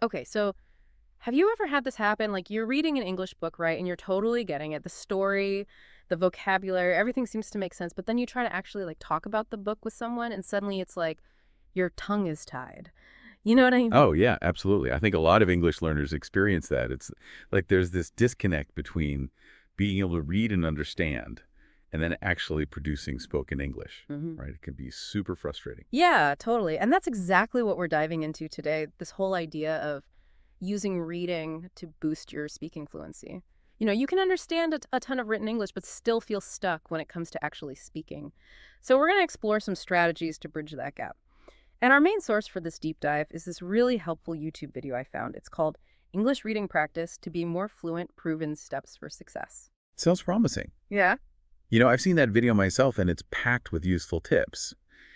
Okay, so have you ever had this happen? Like you're reading an English book, right? And you're totally getting it. The story, the vocabulary, everything seems to make sense. But then you try to actually like talk about the book with someone and suddenly it's like your tongue is tied. You know what I mean? Oh, yeah, absolutely. I think a lot of English learners experience that. It's like there's this disconnect between being able to read and understand and then actually producing spoken English, Hmm. right? It can be super frustrating. Yeah, totally. And that's exactly what we're diving into today. This whole idea of using reading to boost your speaking fluency. You can understand a ton of written English, but still feel stuck when it comes to actually speaking. So we're going to explore some strategies to bridge that gap. And our main source for this deep dive is this really helpful YouTube video I found. It's called English Reading Practice to Be More Fluent, Proven Steps for Success. Sounds promising. Yeah. I've seen that video myself and it's packed with useful tips.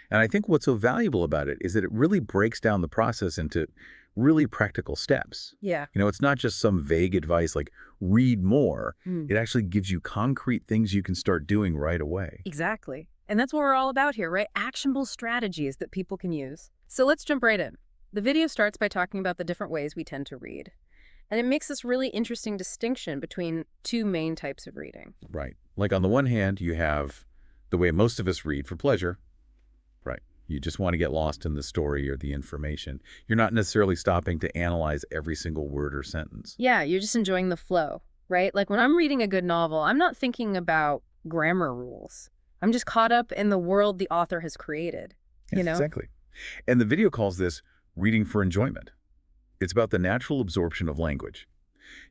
And I think what's so valuable about it is that it really breaks down the process into really practical steps. Yeah. It's not just some vague advice like read more. Mm. It actually gives you concrete things you can start doing right away. Exactly. And that's what we're all about here, right? Actionable strategies that people can use. So let's jump right in. The video starts by talking about the different ways we tend to read. And it makes this really interesting distinction between two main types of reading. Right. Like on the one hand, you have the way most of us read for pleasure. Right. You just want to get lost in the story or the information. You're not necessarily stopping to analyze every single word or sentence. Yeah, you're just enjoying the flow, right? Like when I'm reading a good novel, I'm not thinking about grammar rules. I'm just caught up in the world the author has created, Yeah, you know? exactly. And the video calls this reading for enjoyment. It's about the natural absorption of language.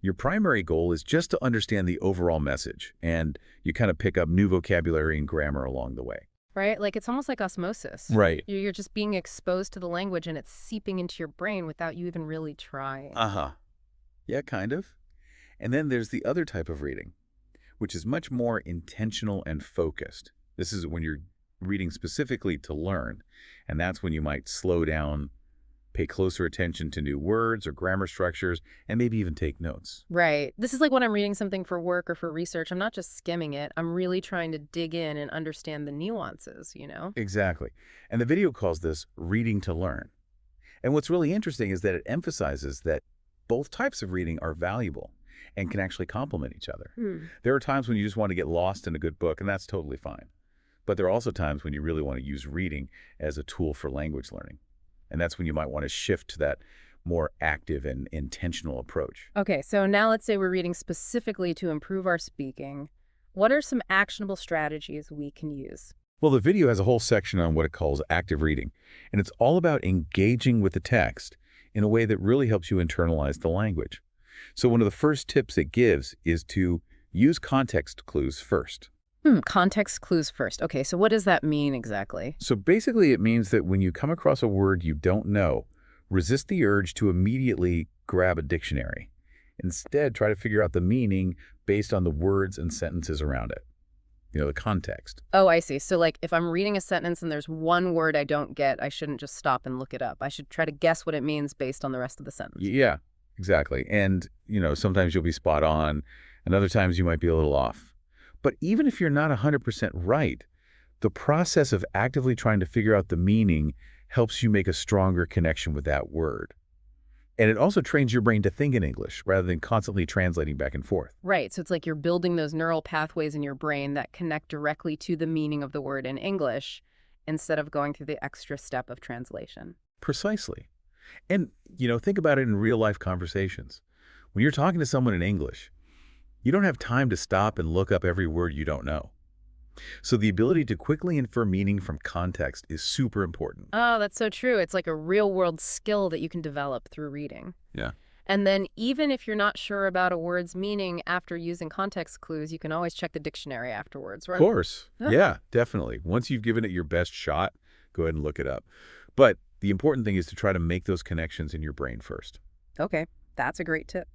Your primary goal is just to understand the overall message, and you kind of pick up new vocabulary and grammar along the way. Right? Like it's almost like osmosis. Right. You're just being exposed to the language and it's seeping into your brain without you even really trying. Uh-huh. Yeah, kind of. And then there's the other type of reading, which is much more intentional and focused. This is when you're reading specifically to learn, and that's when you might slow down, pay closer attention to new words or grammar structures, and maybe even take notes. Right. This is like when I'm reading something for work or for research. I'm not just skimming it. I'm really trying to dig in and understand the nuances? Exactly. And the video calls this reading to learn. And what's really interesting is that it emphasizes that both types of reading are valuable and can actually complement each other. Hmm. There are times when you just want to get lost in a good book, and that's totally fine. But there are also times when you really want to use reading as a tool for language learning. And that's when you might want to shift to that more active and intentional approach. Okay, so now let's say we're reading specifically to improve our speaking. What are some actionable strategies we can use? Well, the video has a whole section on what it calls active reading, and it's all about engaging with the text in a way that really helps you internalize the language. So one of the first tips it gives is to use context clues first. Context clues first. Okay, so what does that mean exactly? So basically, it means that when you come across a word you don't know, resist the urge to immediately grab a dictionary. Instead, try to figure out the meaning based on the words and sentences around it. The context. Oh, I see. So, like, if I'm reading a sentence and there's one word I don't get, I shouldn't just stop and look it up. I should try to guess what it means based on the rest of the sentence. Yeah, exactly. And, sometimes you'll be spot on, and other times you might be a little off. But even if you're not 100% right, the process of actively trying to figure out the meaning helps you make a stronger connection with that word. And it also trains your brain to think in English rather than constantly translating back and forth. Right. So it's like you're building those neural pathways in your brain that connect directly to the meaning of the word in English instead of going through the extra step of translation. Precisely. And, think about it in real-life conversations. When you're talking to someone in English, you don't have time to stop and look up every word you don't know. So the ability to quickly infer meaning from context is super important. Oh, that's so true. It's like a real world skill that you can develop through reading. Yeah. And then even if you're not sure about a word's meaning after using context clues, you can always check the dictionary afterwards, Of right? course. Yeah, definitely. Once you've given it your best shot, go ahead and look it up. But the important thing is to try to make those connections in your brain first. Okay, that's a great tip.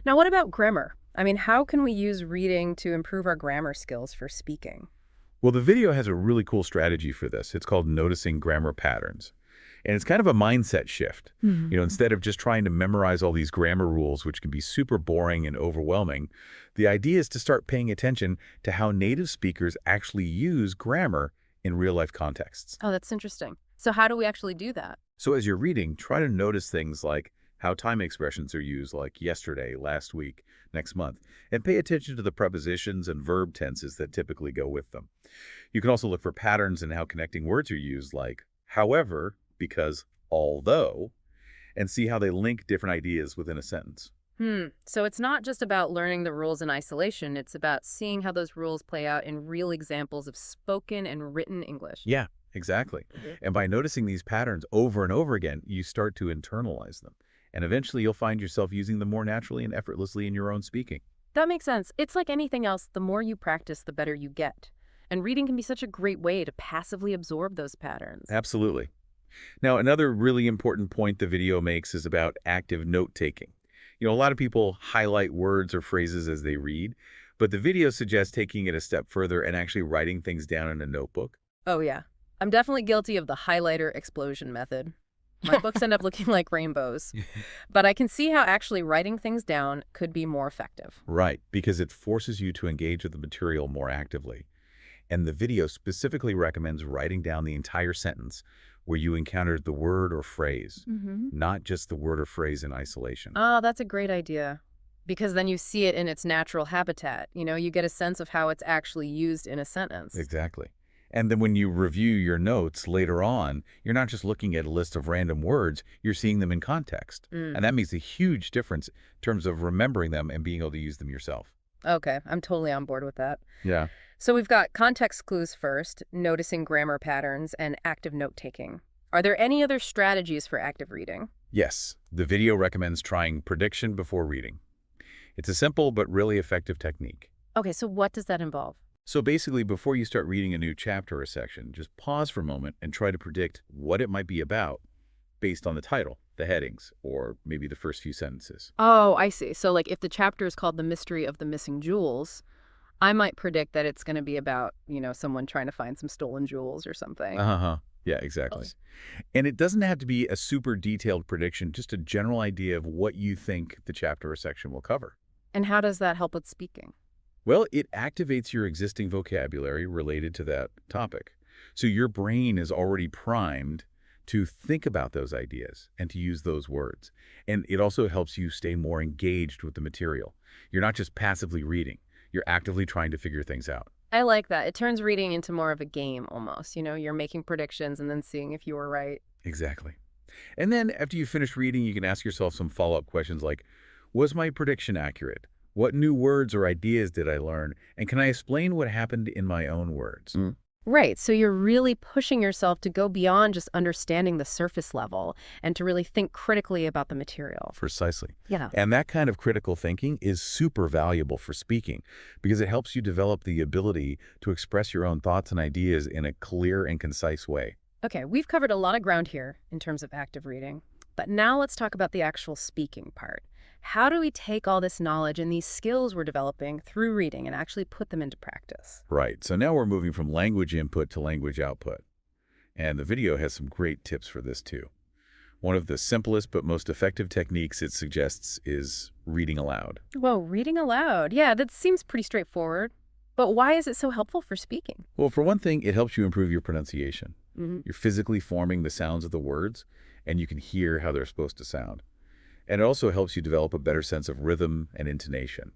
Now, what about grammar? I mean, how can we use reading to improve our grammar skills for speaking? Well, the video has a really cool strategy for this. It's called noticing grammar patterns. And it's kind of a mindset shift. Instead of just trying to memorize all these grammar rules, which can be super boring and overwhelming, the idea is to start paying attention to how native speakers actually use grammar in real-life contexts. Oh, that's interesting. So how do we actually do that? So as you're reading, try to notice things like how time expressions are used, like yesterday, last week, next month, and pay attention to the prepositions and verb tenses that typically go with them. You can also look for patterns in how connecting words are used, like however, because, although, and see how they link different ideas within a sentence. So it's not just about learning the rules in isolation, it's about seeing how those rules play out in real examples of spoken and written English. Yeah, exactly. Mhm. And by noticing these patterns over and over again, you start to internalize them. And eventually you'll find yourself using them more naturally and effortlessly in your own speaking. That makes sense. It's like anything else, the more you practice, the better you get. And reading can be such a great way to passively absorb those patterns. Absolutely. Now, another really important point the video makes is about active note-taking. A lot of people highlight words or phrases as they read, but the video suggests taking it a step further and actually writing things down in a notebook. Oh, yeah. I'm definitely guilty of the highlighter explosion method. My books end up looking like rainbows. But I can see how actually writing things down could be more effective. Right, because it forces you to engage with the material more actively. And the video specifically recommends writing down the entire sentence where you encountered the word or phrase, Mm-hmm. not just the word or phrase in isolation. Oh, that's a great idea. Because then you see it in its natural habitat. You get a sense of how it's actually used in a sentence. Exactly. And then when you review your notes later on, you're not just looking at a list of random words, you're seeing them in context. Mm. And that makes a huge difference in terms of remembering them and being able to use them yourself. Okay, I'm totally on board with that. Yeah. So we've got context clues first, noticing grammar patterns, and active note-taking. Are there any other strategies for active reading? Yes, the video recommends trying prediction before reading. It's a simple but really effective technique. Okay, so what does that involve? So basically, before you start reading a new chapter or section, just pause for a moment and try to predict what it might be about based on the title, the headings, or maybe the first few sentences. Oh, I see. So like if the chapter is called The Mystery of the Missing Jewels, I might predict that it's going to be about, someone trying to find some stolen jewels or something. Uh-huh. Yeah, exactly. And it doesn't have to be a super detailed prediction, just a general idea of what you think the chapter or section will cover. And how does that help with speaking? Well, it activates your existing vocabulary related to that topic. So your brain is already primed to think about those ideas and to use those words. And it also helps you stay more engaged with the material. You're not just passively reading. You're actively trying to figure things out. I like that. It turns reading into more of a game almost. You're making predictions and then seeing if you were right. Exactly. And then after you finish reading, you can ask yourself some follow-up questions like, was my prediction accurate? What new words or ideas did I learn? And can I explain what happened in my own words? Right. So you're really pushing yourself to go beyond just understanding the surface level and to really think critically about the material. Precisely. Yeah. And that kind of critical thinking is super valuable for speaking because it helps you develop the ability to express your own thoughts and ideas in a clear and concise way. Okay, we've covered a lot of ground here in terms of active reading. But now let's talk about the actual speaking part. How do we take all this knowledge and these skills we're developing through reading and actually put them into practice? Right. So now we're moving from language input to language output. And the video has some great tips for this too. One of the simplest but most effective techniques it suggests is reading aloud. Whoa, reading aloud. Yeah, that seems pretty straightforward. But why is it so helpful for speaking? Well, for one thing, it helps you improve your pronunciation. Mm-hmm. You're physically forming the sounds of the words, and you can hear how they're supposed to sound. And it also helps you develop a better sense of rhythm and intonation,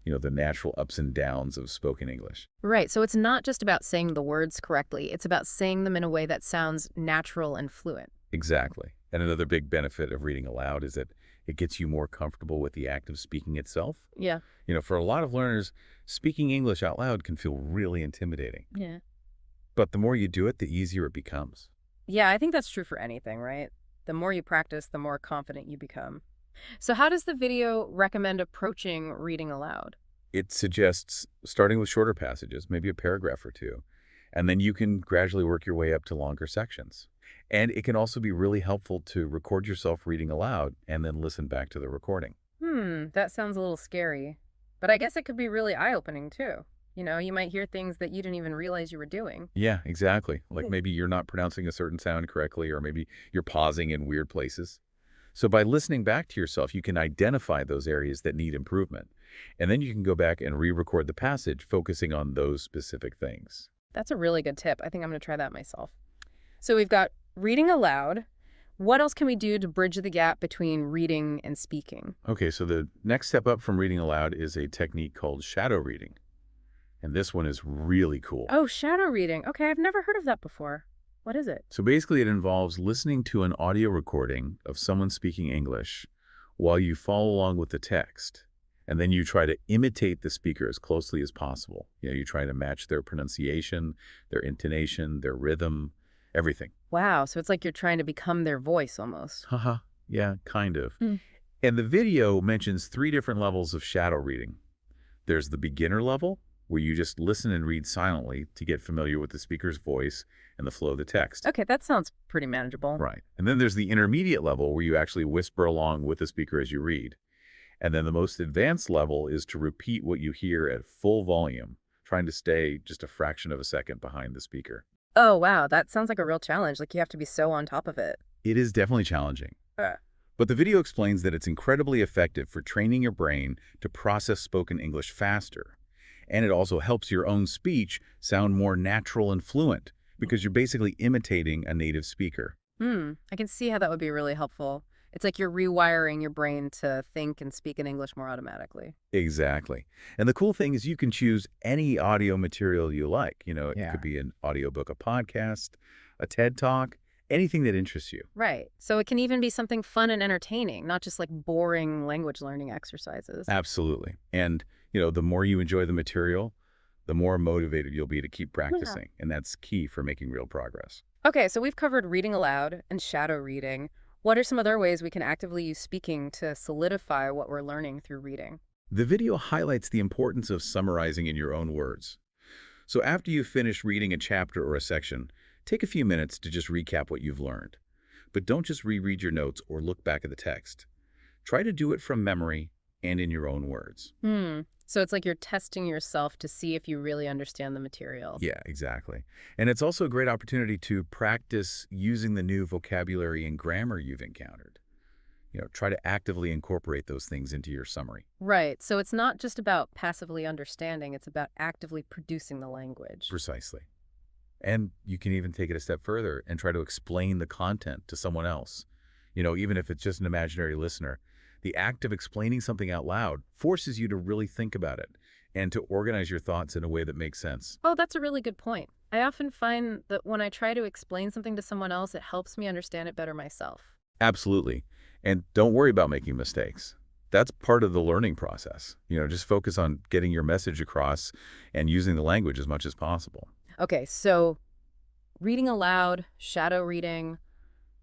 the natural ups and downs of spoken English. Right, so it's not just about saying the words correctly. It's about saying them in a way that sounds natural and fluent. Exactly. And another big benefit of reading aloud is that it gets you more comfortable with the act of speaking itself. Yeah. For a lot of learners, speaking English out loud can feel really intimidating. Yeah. But the more you do it, the easier it becomes. Yeah, I think that's true for anything, right? The more you practice, the more confident you become. So how does the video recommend approaching reading aloud? It suggests starting with shorter passages, maybe a paragraph or two, and then you can gradually work your way up to longer sections. And it can also be really helpful to record yourself reading aloud and then listen back to the recording. That sounds a little scary. But I guess it could be really eye-opening, too. You might hear things that you didn't even realize you were doing. Yeah, exactly. Like maybe you're not pronouncing a certain sound correctly, or maybe you're pausing in weird places. So by listening back to yourself, you can identify those areas that need improvement. And then you can go back and re-record the passage, focusing on those specific things. That's a really good tip. I think I'm going to try that myself. So we've got reading aloud. What else can we do to bridge the gap between reading and speaking? Okay, so the next step up from reading aloud is a technique called shadow reading. And this one is really cool. Oh, shadow reading. Okay, I've never heard of that before. What is it? So basically, it involves listening to an audio recording of someone speaking English while you follow along with the text. And then you try to imitate the speaker as closely as possible. You try to match their pronunciation, their intonation, their rhythm, everything. Wow, so it's like you're trying to become their voice almost. Haha, yeah, kind of. Hmm. And the video mentions 3 different levels of shadow reading. There's the beginner level, where you just listen and read silently to get familiar with the speaker's voice and the flow of the text. Okay, that sounds pretty manageable. Right. And then there's the intermediate level, where you actually whisper along with the speaker as you read. And then the most advanced level is to repeat what you hear at full volume, trying to stay just a fraction of a second behind the speaker. Oh, wow, that sounds like a real challenge. Like you have to be so on top of it. It is definitely challenging. Uh, But the video explains that it's incredibly effective for training your brain to process spoken English faster. And it also helps your own speech sound more natural and fluent because you're basically imitating a native speaker. I can see how that would be really helpful. It's like you're rewiring your brain to think and speak in English more automatically. Exactly. And the cool thing is you can choose any audio material you like. It Yeah. could be an audiobook, a podcast, a TED Talk, anything that interests you. Right. So it can even be something fun and entertaining, not just like boring language learning exercises. Absolutely. And, the more you enjoy the material, the more motivated you'll be to keep Yeah. practicing. And that's key for making real progress. Okay, so we've covered reading aloud and shadow reading. What are some other ways we can actively use speaking to solidify what we're learning through reading? The video highlights the importance of summarizing in your own words. So after you finish reading a chapter or a section, take a few minutes to just recap what you've learned. But don't just reread your notes or look back at the text. Try to do it from memory and in your own words. So it's like you're testing yourself to see if you really understand the material. Yeah, exactly. And it's also a great opportunity to practice using the new vocabulary and grammar you've encountered. Try to actively incorporate those things into your summary. Right. So it's not just about passively understanding, it's about actively producing the language. Precisely. And you can even take it a step further and try to explain the content to someone else. Even if it's just an imaginary listener, the act of explaining something out loud forces you to really think about it and to organize your thoughts in a way that makes sense. Oh, that's a really good point. I often find that when I try to explain something to someone else, it helps me understand it better myself. Absolutely. And don't worry about making mistakes. That's part of the learning process. Just focus on getting your message across and using the language as much as possible. Okay, so reading aloud, shadow reading,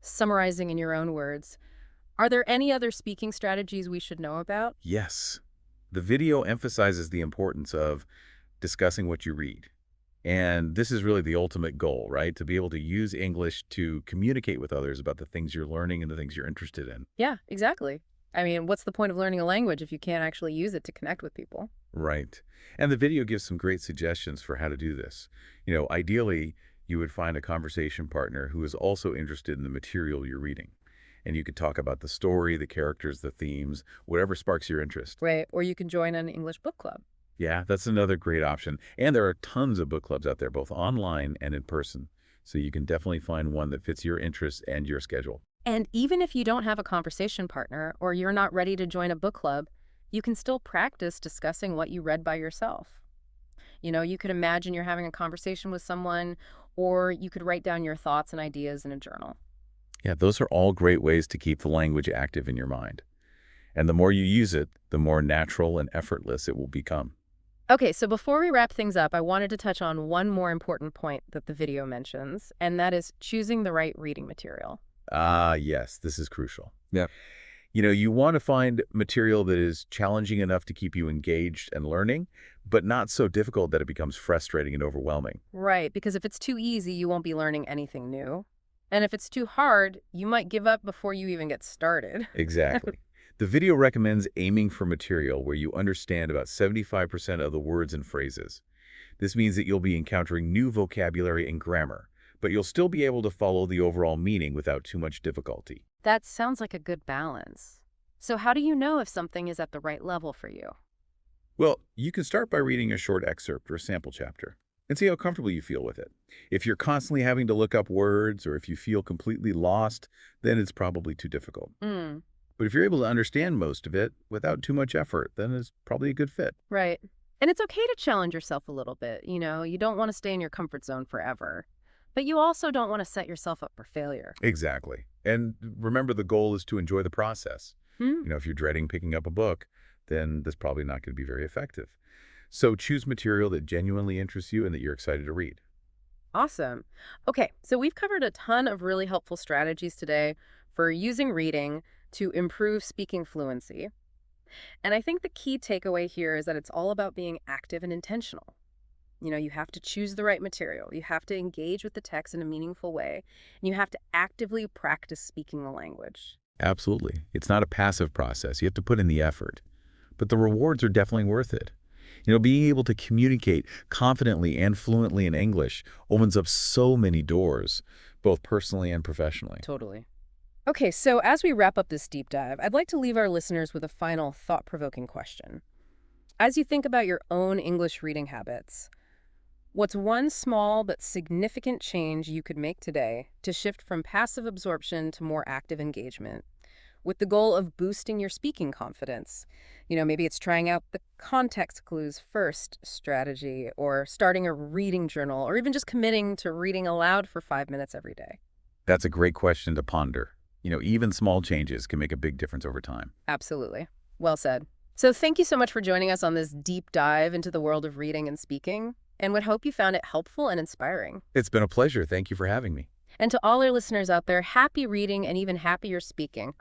summarizing in your own words. Are there any other speaking strategies we should know about? Yes. The video emphasizes the importance of discussing what you read. And this is really the ultimate goal, right? To be able to use English to communicate with others about the things you're learning and the things you're interested in. Yeah, exactly. I mean, what's the point of learning a language if you can't actually use it to connect with people? Right. And the video gives some great suggestions for how to do this. Ideally, you would find a conversation partner who is also interested in the material you're reading. And you could talk about the story, the characters, the themes, whatever sparks your interest. Right. Or you can join an English book club. Yeah, that's another great option. And there are tons of book clubs out there, both online and in person. So you can definitely find one that fits your interests and your schedule. And even if you don't have a conversation partner or you're not ready to join a book club, you can still practice discussing what you read by yourself. You could imagine you're having a conversation with someone, or you could write down your thoughts and ideas in a journal. Yeah, those are all great ways to keep the language active in your mind. And the more you use it, the more natural and effortless it will become. Okay, so before we wrap things up, I wanted to touch on one more important point that the video mentions, and that is choosing the right reading material. Ah, yes, this is crucial. Yeah. You want to find material that is challenging enough to keep you engaged and learning, but not so difficult that it becomes frustrating and overwhelming. Right, because if it's too easy, you won't be learning anything new. And if it's too hard, you might give up before you even get started. Exactly. The video recommends aiming for material where you understand about 75% of the words and phrases. This means that you'll be encountering new vocabulary and grammar, but you'll still be able to follow the overall meaning without too much difficulty. That sounds like a good balance. So how do you know if something is at the right level for you? Well, you can start by reading a short excerpt or a sample chapter. and see how comfortable you feel with it. If you're constantly having to look up words or if you feel completely lost, then it's probably too difficult. Mm, But if you're able to understand most of it without too much effort, then it's probably a good fit. right. And it's okay to challenge yourself a little bit. You don't want to stay in your comfort zone forever. But you also don't want to set yourself up for failure. Exactly. And remember, the goal is to enjoy the process. Hmm? If you're dreading picking up a book, then that's probably not going to be very effective. So choose material that genuinely interests you and that you're excited to read. Awesome. Okay, so we've covered a ton of really helpful strategies today for using reading to improve speaking fluency. And I think the key takeaway here is that it's all about being active and intentional. You have to choose the right material. You have to engage with the text in a meaningful way. And you have to actively practice speaking the language. Absolutely. It's not a passive process. You have to put in the effort. But the rewards are definitely worth it. Being able to communicate confidently and fluently in English opens up so many doors, both personally and professionally. Totally. Okay, so as we wrap up this deep dive, I'd like to leave our listeners with a final thought-provoking question. As you think about your own English reading habits, what's one small but significant change you could make today to shift from passive absorption to more active engagement, with the goal of boosting your speaking confidence? Maybe it's trying out the context clues first strategy, or starting a reading journal, or even just committing to reading aloud for 5 minutes every day. That's a great question to ponder. Even small changes can make a big difference over time. Absolutely. Well said. So thank you so much for joining us on this deep dive into the world of reading and speaking, and would hope you found it helpful and inspiring. It's been a pleasure. Thank you for having me. And to all our listeners out there, happy reading and even happier speaking.